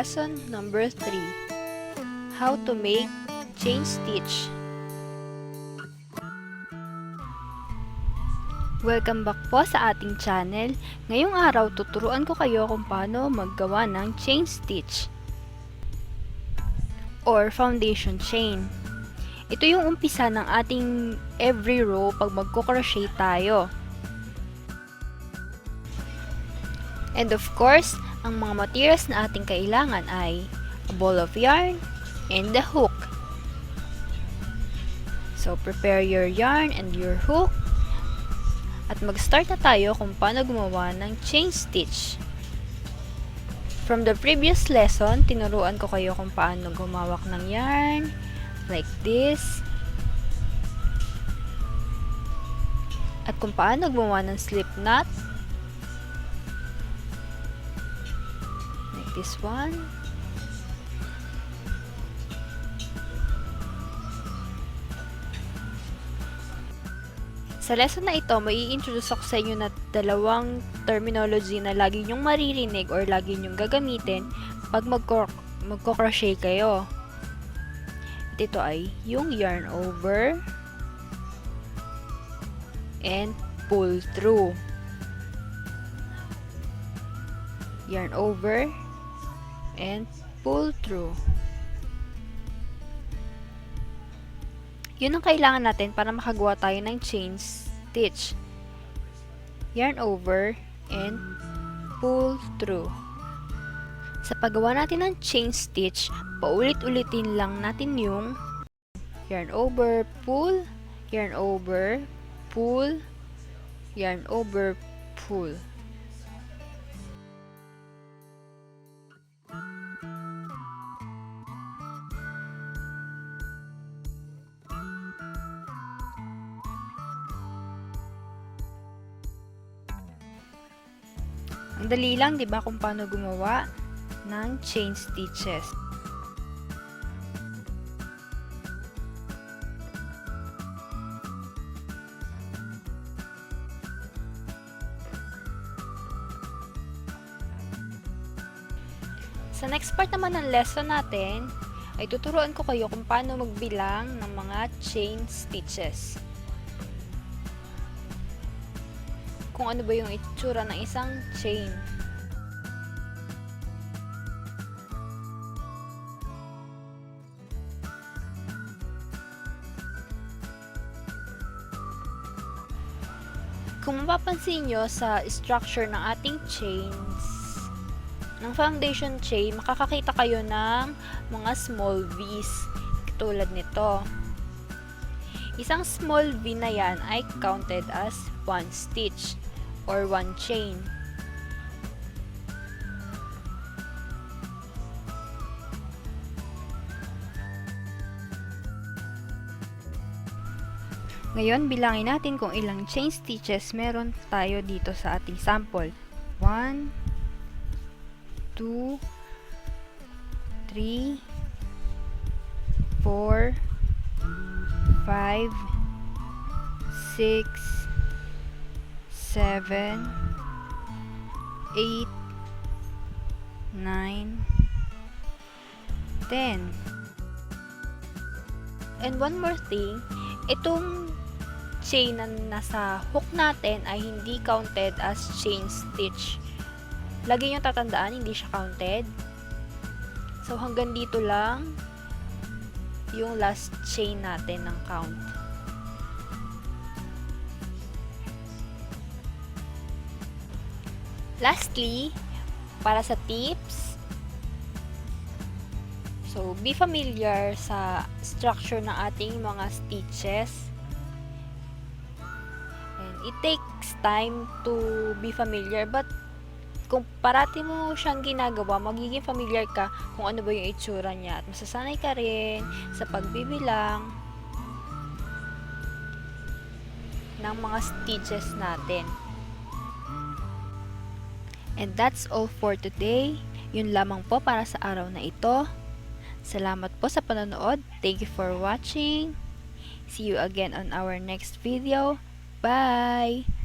lesson number 3, how to make chain stitch. Welcome back po sa ating channel. Ngayong araw, tuturuan ko kayo kung paano maggawa ng chain stitch or foundation chain. Ito yung umpisa ng ating every row pag magko-crochet tayo. And of course, ang mga materials na ating kailangan ay a ball of yarn and the hook. So, prepare your yarn and your hook. At mag-start na tayo kung paano gumawa ng chain stitch. From the previous lesson, tinuruan ko kayo kung paano gumawak ng yarn, like this. At kung paano gumawa ng slip knot, like this one. Sa lesson na ito, mai-introduce ako sa inyo na dalawang terminology na lagi nyong maririnig or lagi nyong gagamitin pag magko-crochet kayo. At ito ay yung yarn over and pull through. Yarn over and pull through. Yun ang kailangan natin para makagawa tayo ng chain stitch. Yarn over and pull through. Sa paggawa natin ng chain stitch, paulit-ulitin lang natin yung yarn over, pull, yarn over, pull, yarn over, pull. Ang dali lang, 'di ba, kung paano gumawa ng chain stitches. Sa next part naman ng lesson natin, ay tuturuan ko kayo kung paano magbilang ng mga chain stitches. Kung ano ba yung itsura ng isang chain. Kung mapapansin nyo sa structure ng ating chains, ng foundation chain, makakakita kayo ng mga small V's, tulad nito. Isang small V na yan ay counted as one stitch or one chain. Ngayon, bilangin natin kung ilang chain stitches meron tayo dito sa ating sample. 1, 2, 3, 4, 5, 6, 7, 8, 9, 10. And one more thing, itong chain na nasa hook natin ay hindi counted as chain stitch. Lagi nyo tatandaan, hindi siya counted. So, hanggang dito lang yung last chain natin ng count. Lastly, para sa tips, so be familiar sa structure ng ating mga stitches. And it takes time to be familiar, but kung parati mo siyang ginagawa, magiging familiar ka kung ano ba yung itsura niya at masasanay ka rin sa pagbibilang ng mga stitches natin. And that's all for today. Yun lamang po para sa araw na ito. Salamat po sa panonood. Thank you for watching. See you again on our next video. Bye!